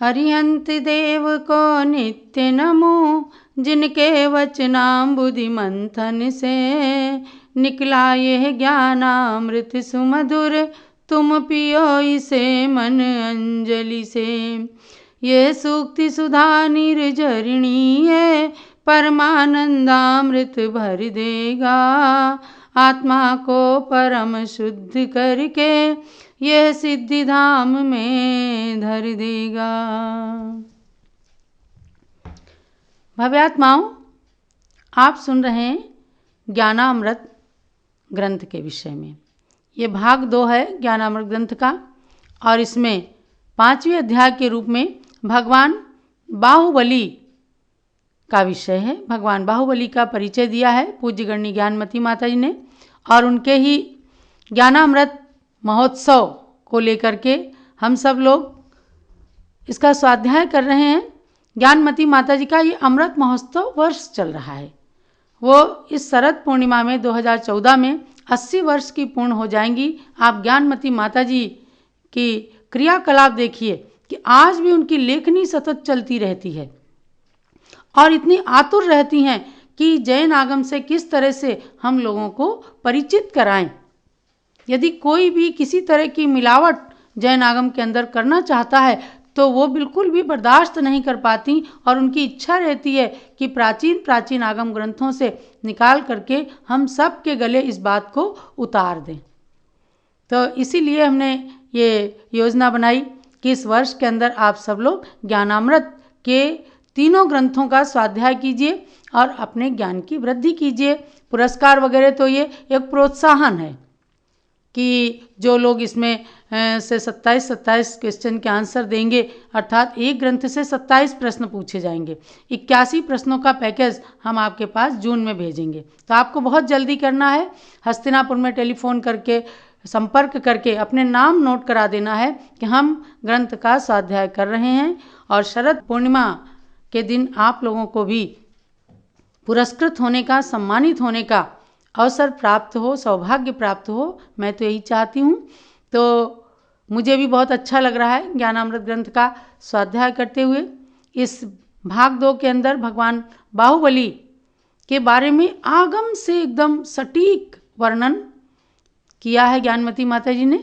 अरिहंत देव को नित्य नमो, जिनके वचनामृत मंथन से निकला यह ज्ञानामृत सुमधुर, तुम पियो इसे मन अंजलि से। ये सूक्ति सुधा निर्झरिणी है, परमानंदामृत भर देगा, आत्मा को परम शुद्ध करके यह सिद्धि धाम में धर देगा। भव्यात्माओं, आप सुन रहे हैं ज्ञानामृत ग्रंथ के विषय में। ये भाग 2 है ज्ञानामृत ग्रंथ का, और इसमें 5वें अध्याय के रूप में भगवान बाहुबली का विषय है। भगवान बाहुबली का परिचय दिया है पूज्य गणनी ज्ञानमती माता जी ने, और उनके ही ज्ञानामृत महोत्सव को लेकर के हम सब लोग इसका स्वाध्याय कर रहे हैं। ज्ञानमती माता जी का ये अमृत महोत्सव वर्ष चल रहा है। वो इस शरद पूर्णिमा में 2014 में 80 वर्ष की पूर्ण हो जाएंगी। आप ज्ञानमती माता जी की क्रियाकलाप देखिए कि आज भी उनकी लेखनी सतत चलती रहती है, और इतनी आतुर रहती हैं कि जैन आगम से किस तरह से हम लोगों को परिचित कराएं। यदि कोई भी किसी तरह की मिलावट जैन आगम के अंदर करना चाहता है तो वो बिल्कुल भी बर्दाश्त नहीं कर पाती, और उनकी इच्छा रहती है कि प्राचीन आगम ग्रंथों से निकाल करके हम सब के गले इस बात को उतार दें। तो इसीलिए हमने ये योजना बनाई कि इस वर्ष के अंदर आप सब लोग ज्ञानामृत के तीनों ग्रंथों का स्वाध्याय कीजिए और अपने ज्ञान की वृद्धि कीजिए। पुरस्कार वगैरह तो ये एक प्रोत्साहन है कि जो लोग इसमें से 27 क्वेश्चन के आंसर देंगे, अर्थात एक ग्रंथ से 27 प्रश्न पूछे जाएंगे। 81 प्रश्नों का पैकेज हम आपके पास जून में भेजेंगे। तो आपको बहुत जल्दी करना है, हस्तिनापुर में टेलीफोन करके संपर्क करके अपने नाम नोट करा देना है कि हम ग्रंथ का स्वाध्याय कर रहे हैं, और शरद पूर्णिमा के दिन आप लोगों को भी पुरस्कृत होने का, सम्मानित होने का अवसर प्राप्त हो, सौभाग्य प्राप्त हो। मैं तो यही चाहती हूँ। तो मुझे भी बहुत अच्छा लग रहा है ज्ञानामृत ग्रंथ का स्वाध्याय करते हुए। इस भाग 2 के अंदर भगवान बाहुबली के बारे में आगम से एकदम सटीक वर्णन किया है ज्ञानमती माता जी ने,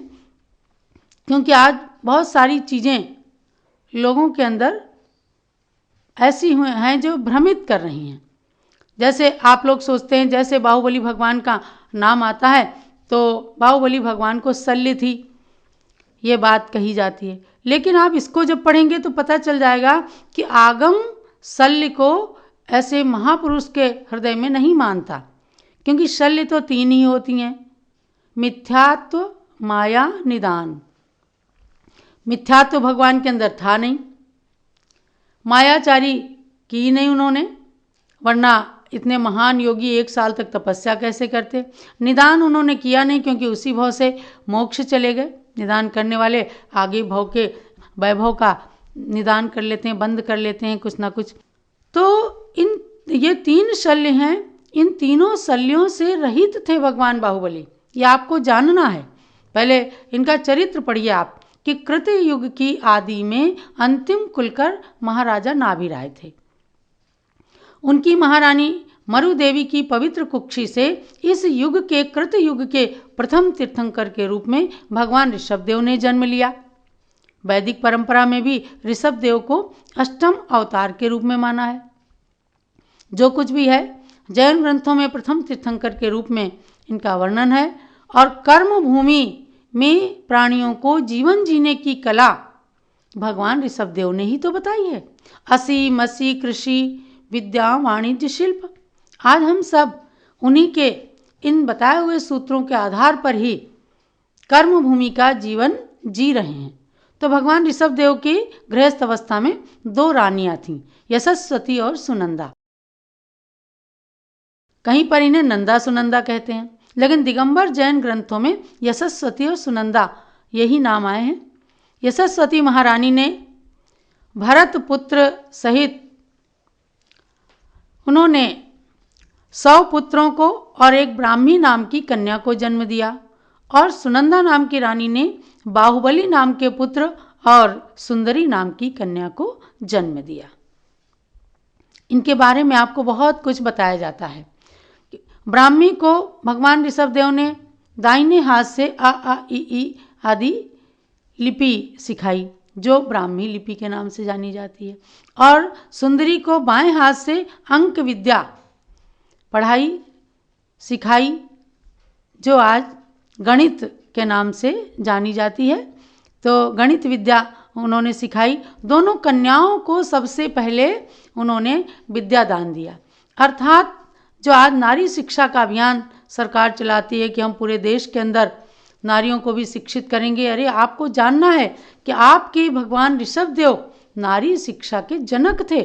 क्योंकि आज बहुत सारी चीज़ें लोगों के अंदर ऐसी हुए हैं जो भ्रमित कर रही हैं। जैसे आप लोग सोचते हैं, जैसे बाहुबली भगवान का नाम आता है तो बाहुबली भगवान को शल्य थी, ये बात कही जाती है। लेकिन आप इसको जब पढ़ेंगे तो पता चल जाएगा कि आगम शल्य को ऐसे महापुरुष के हृदय में नहीं मानता, क्योंकि शल्य तो 3 ही होती हैं, मिथ्यात्व, माया, निदान। मिथ्यात्व भगवान के अंदर था नहीं, मायाचारी की ही नहीं उन्होंने, वरना इतने महान योगी 1 साल तक तपस्या कैसे करते। निदान उन्होंने किया नहीं, क्योंकि उसी भव से मोक्ष चले गए। निदान करने वाले आगे भव के वैभव का निदान कर लेते हैं, बंद कर लेते हैं कुछ ना कुछ। तो ये 3 शल्य हैं, इन तीनों शल्यों से रहित थे भगवान बाहुबली। ये आपको जानना है। पहले इनका चरित्र पढ़िए आप कि कृत युग की आदि में अंतिम कुलकर महाराजा नाभिराय थे। उनकी महारानी मरु देवी की पवित्र कुक्षी से इस युग के कृत युग के प्रथम तीर्थंकर के रूप में भगवान ऋषभदेव ने जन्म लिया। वैदिक परंपरा में भी ऋषभदेव को अष्टम अवतार के रूप में माना है। जो कुछ भी है, जैन ग्रंथों में प्रथम तीर्थंकर के रूप में इनका वर्णन है। और कर्म भूमि में प्राणियों को जीवन जीने की कला भगवान ऋषभदेव ने ही तो बताई है। असी मसी कृषि विद्या वाणिज्य शिल्प, आज हम सब उन्हीं के इन बताए हुए सूत्रों के आधार पर ही कर्म भूमि का जीवन जी रहे हैं। तो भगवान ऋषभदेव की गृहस्थ अवस्था में 2 रानियां थीं, यशस्वती और सुनंदा। कहीं पर इन्हें नंदा सुनंदा कहते हैं, लेकिन दिगंबर जैन ग्रंथों में यशस्वती और सुनंदा यही नाम आए हैं। यशस्वती महारानी ने भरत पुत्र सहित उन्होंने 100 पुत्रों को और एक ब्राह्मी नाम की कन्या को जन्म दिया, और सुनंदा नाम की रानी ने बाहुबली नाम के पुत्र और सुंदरी नाम की कन्या को जन्म दिया। इनके बारे में आपको बहुत कुछ बताया जाता है। ब्राह्मी को भगवान ऋषभदेव ने दाहिने हाथ से आ ई ई आदि लिपि सिखाई, जो ब्राह्मी लिपि के नाम से जानी जाती है, और सुंदरी को बाएं हाथ से अंक विद्या पढ़ाई सिखाई, जो आज गणित के नाम से जानी जाती है। तो गणित विद्या उन्होंने सिखाई। दोनों कन्याओं को सबसे पहले उन्होंने विद्यादान दिया। अर्थात जो आज नारी शिक्षा का अभियान सरकार चलाती है कि हम पूरे देश के अंदर नारियों को भी शिक्षित करेंगे, अरे आपको जानना है कि आपके भगवान ऋषभदेव नारी शिक्षा के जनक थे।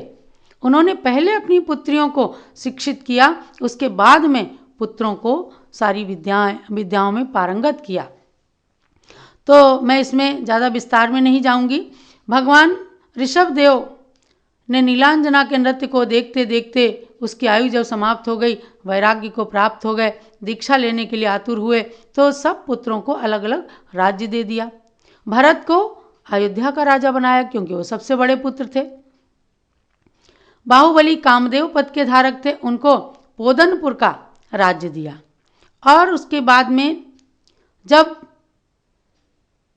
उन्होंने पहले अपनी पुत्रियों को शिक्षित किया, उसके बाद में पुत्रों को सारी विद्याओं में पारंगत किया। तो मैं इसमें ज़्यादा विस्तार में नहीं जाऊंगी। भगवान ऋषभदेव ने नीलांजना के नृत्य को देखते देखते उसकी आयु जब समाप्त हो गई, वैराग्य को प्राप्त हो गए, दीक्षा लेने के लिए आतुर हुए, तो सब पुत्रों को अलग अलग राज्य दे दिया। भरत को अयोध्या का राजा बनाया क्योंकि वो सबसे बड़े पुत्र थे। बाहुबली कामदेव पद के धारक थे, उनको पोदनपुर का राज्य दिया। और उसके बाद में जब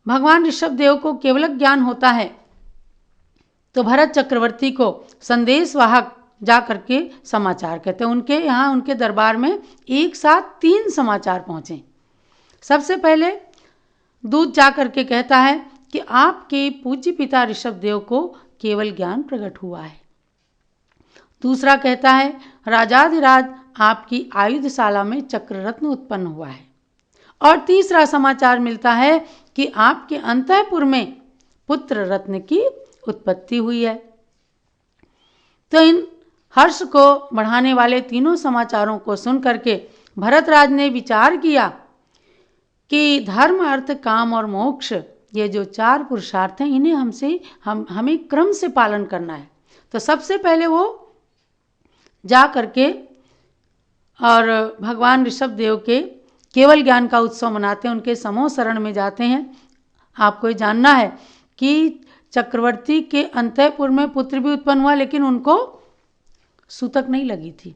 भगवान ऋषभदेव को केवलक ज्ञान होता है तो भरत चक्रवर्ती को संदेशवाहक जा करके समाचार कहते हैं। उनके यहाँ उनके दरबार में एक साथ 3 समाचार पहुँचे। सबसे पहले दूत जा करके कहता है कि आपके पूज्य पिता ऋषभदेव को केवल ज्ञान प्रकट हुआ है। दूसरा कहता है राजाधिराज आपकी आयुधशाला में चक्ररत्न उत्पन्न हुआ है। और तीसरा समाचार मिलता है कि आपके अंतःपुर में पुत्र रत्न की उत्पत्ति हुई है। तो इन हर्ष को बढ़ाने वाले तीनों समाचारों को सुन करके भरतराज ने विचार किया कि धर्म अर्थ काम और मोक्ष, ये जो 4 पुरुषार्थ हैं, इन्हें हमें क्रम से पालन करना है। तो सबसे पहले वो जा करके और भगवान ऋषभदेव के केवल ज्ञान का उत्सव मनाते हैं, उनके समूह शरण में जाते हैं। आपको ये जानना है कि चक्रवर्ती के अंतःपुर में पुत्र भी उत्पन्न हुआ, लेकिन उनको सूतक नहीं लगी थी।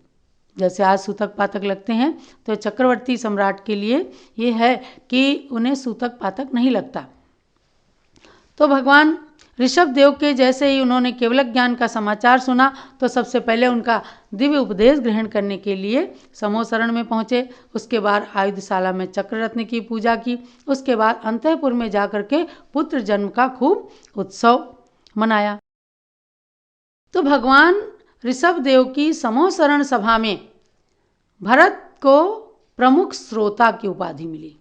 जैसे आज सूतक पातक लगते हैं, तो चक्रवर्ती सम्राट के लिए ये है कि उन्हें सूतक पातक नहीं लगता। तो भगवान ऋषभदेव के जैसे ही उन्होंने केवलक ज्ञान का समाचार सुना, तो सबसे पहले उनका दिव्य उपदेश ग्रहण करने के लिए समूह शरण में पहुँचे। उसके बाद आयुधशाला में चक्ररत्न की पूजा की। उसके बाद अंतःपुर में जाकर के पुत्र जन्म का खूब उत्सव मनाया। तो भगवान ऋषभदेव की समूह शरण सभा में भरत को प्रमुख श्रोता की उपाधि मिली।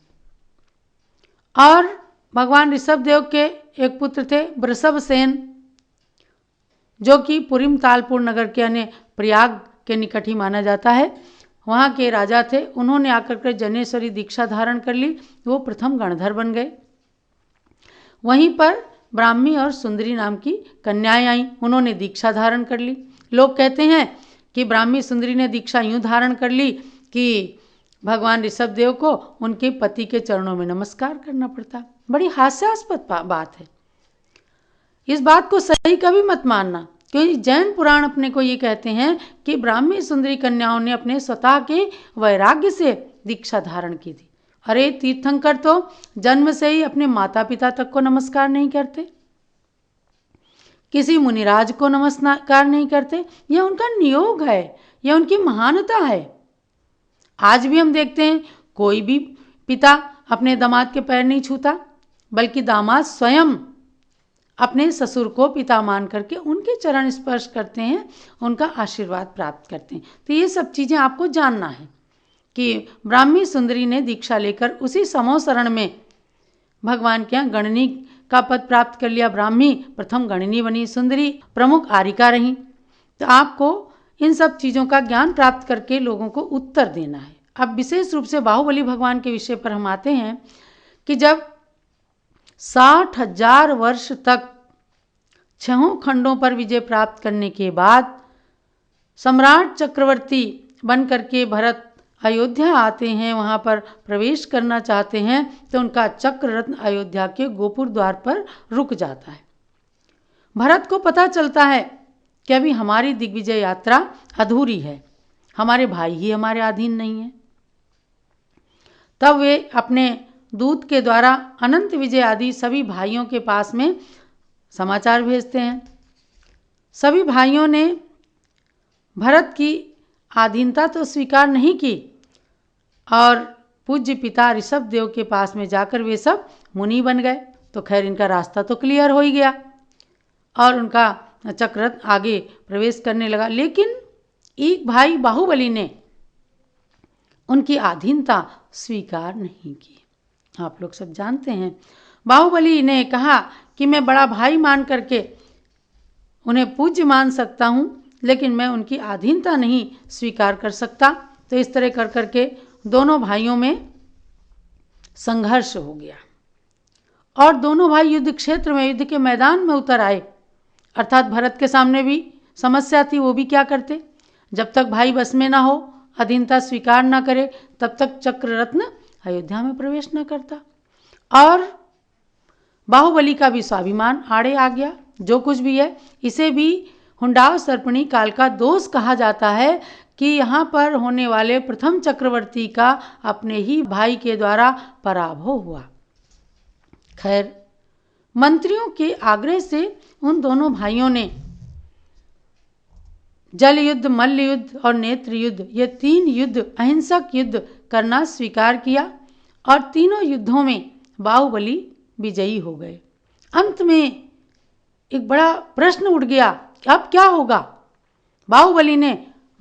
और भगवान ऋषभदेव के एक पुत्र थे वृषभसेन, जो कि पुरीम तालपुर नगर के यानी प्रयाग के निकट ही माना जाता है, वहाँ के राजा थे। उन्होंने आकर के जनेश्वरी दीक्षा धारण कर ली। वो प्रथम गणधर बन गए। वहीं पर ब्राह्मी और सुंदरी नाम की कन्याएं आईं, उन्होंने दीक्षा धारण कर ली। लोग कहते हैं कि ब्राह्मी सुंदरी ने दीक्षा यूँ धारण कर ली कि भगवान ऋषभदेव को उनके पति के चरणों में नमस्कार करना पड़ता। बड़ी हास्यास्पद बात है। इस बात को सही कभी मत मानना, क्योंकि जैन पुराण अपने को ये कहते हैं कि ब्राह्मी सुंदरी कन्याओं ने अपने स्वतः के वैराग्य से दीक्षा धारण की थी। अरे तीर्थंकर तो जन्म से ही अपने माता पिता तक को नमस्कार नहीं करते, किसी मुनिराज को नमस्कार नहीं करते। यह उनका नियोग है, यह उनकी महानता है। आज भी हम देखते हैं कोई भी पिता अपने दामाद के पैर नहीं छूता, बल्कि दामाद स्वयं अपने ससुर को पिता मान करके उनके चरण स्पर्श करते हैं, उनका आशीर्वाद प्राप्त करते हैं। तो ये सब चीज़ें आपको जानना है कि ब्राह्मी सुंदरी ने दीक्षा लेकर उसी समूह शरण में भगवान के यहाँ गणनी का पद प्राप्त कर लिया। ब्राह्मी प्रथम गणनी बनी, सुंदरी प्रमुख आरिका रही। तो आपको इन सब चीज़ों का ज्ञान प्राप्त करके लोगों को उत्तर देना है। अब विशेष रूप से बाहुबली भगवान के विषय पर हम आते हैं कि जब 60,000 वर्ष तक 6 खंडों पर विजय प्राप्त करने के बाद सम्राट चक्रवर्ती बन करके भरत अयोध्या आते हैं, वहाँ पर प्रवेश करना चाहते हैं, तो उनका चक्र रत्न अयोध्या के गोपुर द्वार पर रुक जाता है। भरत को पता चलता है कि अभी हमारी दिग्विजय यात्रा अधूरी है, हमारे भाई ही हमारे अधीन नहीं है। तब वे अपने दूत के द्वारा अनंत विजय आदि सभी भाइयों के पास में समाचार भेजते हैं। सभी भाइयों ने भरत की अधीनता तो स्वीकार नहीं की और पूज्य पिता ऋषभ देव के पास में जाकर वे सब मुनि बन गए। तो खैर इनका रास्ता तो क्लियर हो ही गया और उनका चक्ररथ आगे प्रवेश करने लगा। लेकिन एक भाई बाहुबली ने उनकी अधीनता स्वीकार नहीं की। आप लोग सब जानते हैं, बाहुबली ने कहा कि मैं बड़ा भाई मान करके उन्हें पूज्य मान सकता हूँ, लेकिन मैं उनकी अधीनता नहीं स्वीकार कर सकता। तो इस तरह कर करके दोनों भाइयों में संघर्ष हो गया और दोनों भाई युद्ध क्षेत्र में, युद्ध के मैदान में उतर आए। अर्थात भरत के सामने भी समस्या थी, वो भी क्या करते, जब तक भाई बस में ना हो, अधीनता स्वीकार ना करे, तब तक चक्ररत्न अयोध्या में प्रवेश न करता। और बाहुबली का भी स्वाभिमान आड़े आ गया। जो कुछ भी है, इसे भी हुंडाव सर्पणी काल का दोष कहा जाता है कि यहाँ पर होने वाले प्रथम चक्रवर्ती का अपने ही भाई के द्वारा पराभव हुआ। खैर, मंत्रियों के आग्रह से उन दोनों भाइयों ने जल युद्ध, मल्ल युद्ध और नेत्र युद्ध, ये 3 युद्ध, अहिंसक युद्ध करना स्वीकार किया और तीनों युद्धों में बाहुबली विजयी हो गए। अंत में एक बड़ा प्रश्न उठ गया, अब क्या होगा। बाहुबली ने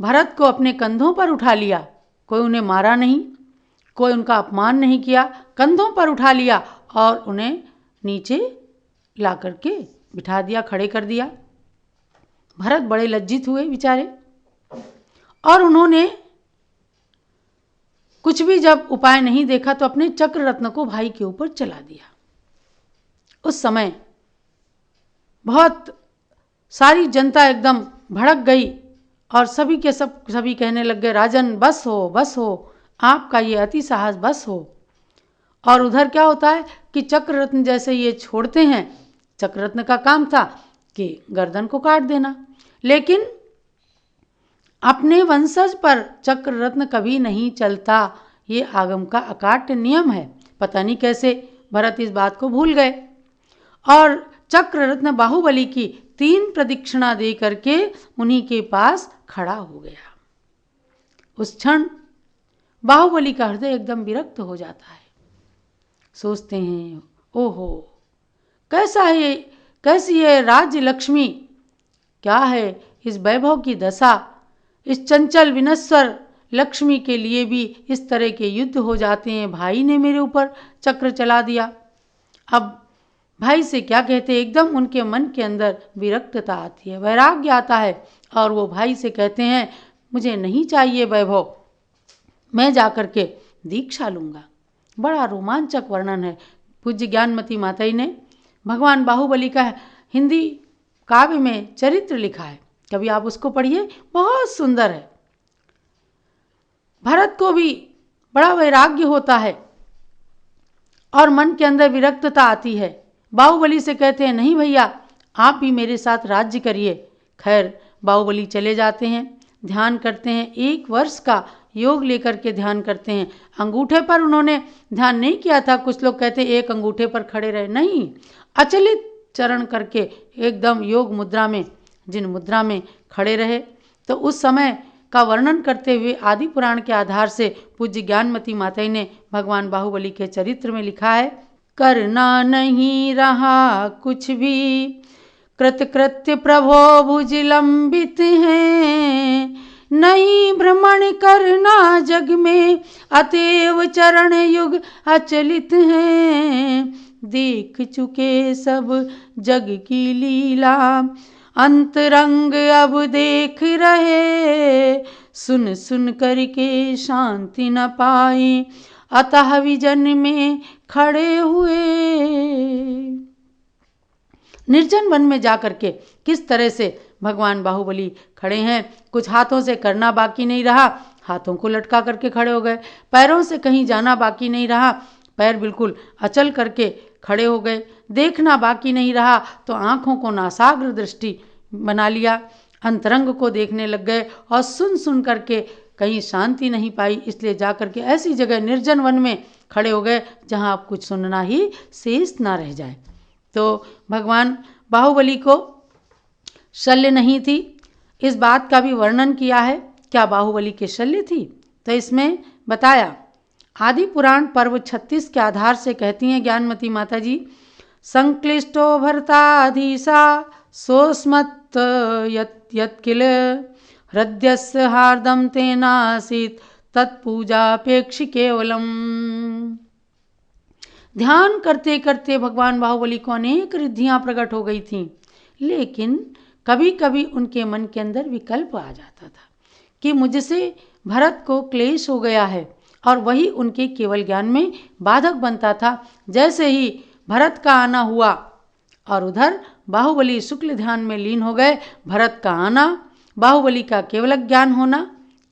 भरत को अपने कंधों पर उठा लिया, कोई उन्हें मारा नहीं, कोई उनका अपमान नहीं किया, कंधों पर उठा लिया और उन्हें नीचे ला करके बिठा दिया, खड़े कर दिया। भरत बड़े लज्जित हुए बेचारे और उन्होंने कुछ भी जब उपाय नहीं देखा तो अपने चक्र रत्न को भाई के ऊपर चला दिया। उस समय बहुत सारी जनता एकदम भड़क गई और सभी के सभी कहने लग गए, राजन बस हो, बस हो, आपका ये अति साहस बस हो। और उधर क्या होता है कि चक्ररत्न जैसे ये छोड़ते हैं, चक्ररत्न का काम था कि गर्दन को काट देना, लेकिन अपने वंशज पर चक्ररत्न कभी नहीं चलता। ये आगम का अकाट्य नियम है। पता नहीं कैसे भरत इस बात को भूल गए और चक्ररत्न बाहुबली की 3 प्रदक्षिणा दे करके उन्हीं के पास खड़ा हो गया। उस क्षण बाहुबली का हृदय एकदम विरक्त हो जाता है। सोचते हैं, ओहो, कैसा है, कैसी है राज्य लक्ष्मी, क्या है इस वैभव की दशा। इस चंचल विनश्वर लक्ष्मी के लिए भी इस तरह के युद्ध हो जाते हैं। भाई ने मेरे ऊपर चक्र चला दिया, अब भाई से क्या कहते। एकदम उनके मन के अंदर विरक्तता आती है, वैराग्य आता है और वो भाई से कहते हैं, मुझे नहीं चाहिए वैभव, मैं जाकर के दीक्षा लूँगा। बड़ा रोमांचक वर्णन है पूज्य ज्ञानमती माताजी ने भगवान बाहुबली का हिंदी काव्य में चरित्र लिखा है, कभी आप उसको पढ़िए, बहुत सुंदर है। भरत को भी बड़ा वैराग्य होता है और मन के अंदर विरक्तता आती है। बाहुबली से कहते हैं, नहीं भैया, आप भी मेरे साथ राज्य करिए। खैर, बाहुबली चले जाते हैं, ध्यान करते हैं, 1 वर्ष का योग लेकर के ध्यान करते हैं। अंगूठे पर उन्होंने ध्यान नहीं किया था, कुछ लोग कहते हैं एक अंगूठे पर खड़े रहे, नहीं, अचलित चरण करके एकदम योग मुद्रा में, जिन मुद्रा में खड़े रहे। तो उस समय का वर्णन करते हुए आदि पुराण के आधार से पूज्य ज्ञानमती माता ने भगवान बाहुबली के चरित्र में लिखा है, करना नहीं रहा कुछ भी, कृतकृत्य प्रभो भुज लंबित हैं, नहीं भ्रमण करना जग में, अतएव चरण युग अचलित हैं, देख चुके सब जग की लीला, अंतरंग अब देख रहे, सुन सुन करके शांति न पाए, अतः विजन में खड़े हुए। निर्जन वन में जाकर के किस तरह से भगवान बाहुबली खड़े हैं, कुछ हाथों से करना बाकी नहीं रहा, हाथों को लटका करके खड़े हो गए। पैरों से कहीं जाना बाकी नहीं रहा, पैर बिल्कुल अचल करके खड़े हो गए। देखना बाकी नहीं रहा तो आँखों को नासाग्र दृष्टि बना लिया, अंतरंग को देखने लग गए और सुन सुन करके कहीं शांति नहीं पाई, इसलिए जा करके ऐसी जगह निर्जन वन में खड़े हो गए जहाँ अब कुछ सुनना ही शेष ना रह जाए। तो भगवान बाहुबली को शल्य नहीं थी, इस बात का भी वर्णन किया है। क्या बाहुबली के शल्य थी? तो इसमें बताया, आदि पुराण पर्व 36 के आधार से कहती हैं ज्ञानमती माता जी, संक्लिष्टो भरताधीशा सोस्मत् यत् किल हृदयस्य हार्दम तेनासीत तत्पूजापेक्षि केवलम। ध्यान करते करते भगवान बाहुबली को अनेक रिद्धियां प्रकट हो गई थीं, लेकिन कभी कभी उनके मन के अंदर विकल्प आ जाता था कि मुझसे भरत को क्लेश हो गया है, और वही उनके केवल ज्ञान में बाधक बनता था। जैसे ही भरत का आना हुआ और उधर बाहुबली शुक्ल ध्यान में लीन हो गए, भरत का आना, बाहुबली का केवल ज्ञान होना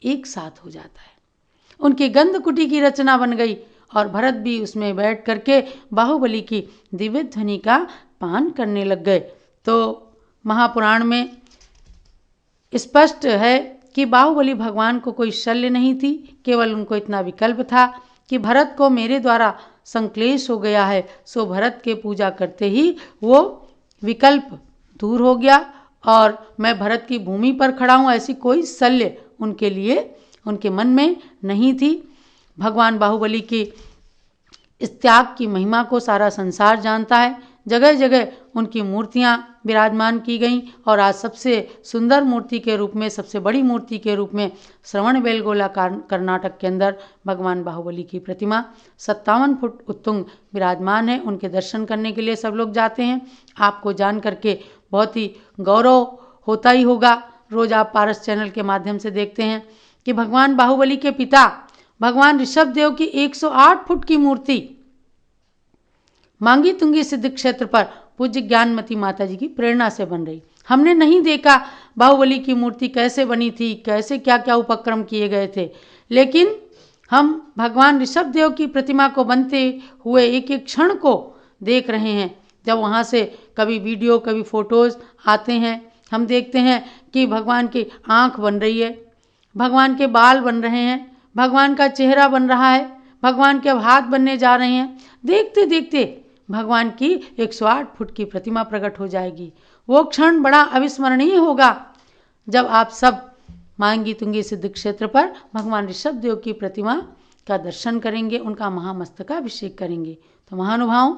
एक साथ हो जाता है। उनकी गंधकुटी की रचना बन गई और भरत भी उसमें बैठ करके बाहुबली की दिव्य ध्वनि का पान करने लग गए। तो महापुराण में स्पष्ट है कि बाहुबली भगवान को कोई शल्य नहीं थी, केवल उनको इतना विकल्प था कि भरत को मेरे द्वारा संक्लेश हो गया है, सो भरत के पूजा करते ही वो विकल्प दूर हो गया और मैं भरत की भूमि पर खड़ा हूँ, ऐसी कोई शल्य उनके लिए उनके मन में नहीं थी। भगवान बाहुबली की इस त्याग की महिमा को सारा संसार जानता है। जगह जगह उनकी मूर्तियां विराजमान की गईं और आज सबसे सुंदर मूर्ति के रूप में, सबसे बड़ी मूर्ति के रूप में श्रवणबेलगोला कर्नाटक के अंदर भगवान बाहुबली की प्रतिमा 57 फुट उत्तुंग विराजमान है। उनके दर्शन करने के लिए सब लोग जाते हैं। आपको जान करके बहुत ही गौरव होता ही होगा। रोज आप पारस चैनल के माध्यम से देखते हैं कि भगवान बाहुबली के पिता भगवान ऋषभ देव की 108 फुट की मूर्ति मांगी तुंगी सिद्ध क्षेत्र पर पूज्य ज्ञानमती माता जी की प्रेरणा से बन रही। हमने नहीं देखा बाहुबली की मूर्ति कैसे बनी थी, कैसे क्या क्या उपक्रम किए गए थे, लेकिन हम भगवान ऋषभ देव की प्रतिमा को बनते हुए एक एक क्षण को देख रहे हैं। जब वहाँ से कभी वीडियो कभी फोटोज आते हैं, हम देखते हैं कि भगवान की आँख बन रही है, भगवान के बाल बन रहे हैं, भगवान का चेहरा बन रहा है, भगवान के हाथ बनने जा रहे हैं। देखते देखते भगवान की 108 फुट की प्रतिमा प्रकट हो जाएगी। वो क्षण बड़ा अविस्मरणीय होगा जब आप सब मांगी तुंगी सिद्ध क्षेत्र पर भगवान ऋषभ देव की प्रतिमा का दर्शन करेंगे, उनका महामस्तकाभिषेक करेंगे। तो महानुभाव,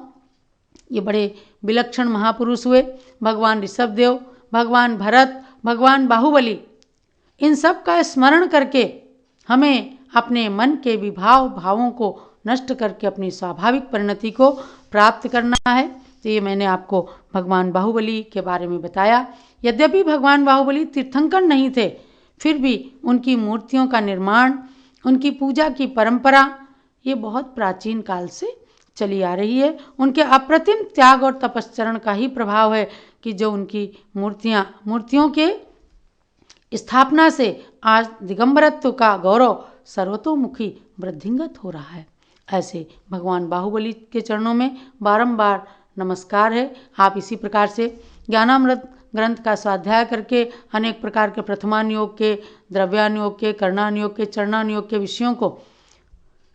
ये बड़े विलक्षण महापुरुष हुए, भगवान ऋषभ देव, भगवान भरत, भगवान बाहुबली, इन सब का स्मरण करके हमें अपने मन के भावों को नष्ट करके अपनी स्वाभाविक परिणति को प्राप्त करना है। तो ये मैंने आपको भगवान बाहुबली के बारे में बताया। यद्यपि भगवान बाहुबली तीर्थंकर नहीं थे, फिर भी उनकी मूर्तियों का निर्माण, उनकी पूजा की परंपरा ये बहुत प्राचीन काल से चली आ रही है। उनके अप्रतिम त्याग और तपश्चरण का ही प्रभाव है कि जो उनकी मूर्तियों के स्थापना से आज दिगंबरत्व का गौरव सर्वतोमुखी वृद्धिंगत हो रहा है। ऐसे भगवान बाहुबली के चरणों में बारंबार नमस्कार है। आप इसी प्रकार से ज्ञानामृत ग्रंथ का स्वाध्याय करके अनेक प्रकार के प्रथमानुयोग के, द्रव्यानुयोग के, कर्णानुयोग के, चरणानुयोग के विषयों को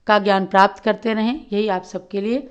का ज्ञान प्राप्त करते रहें। यही आप सबके लिए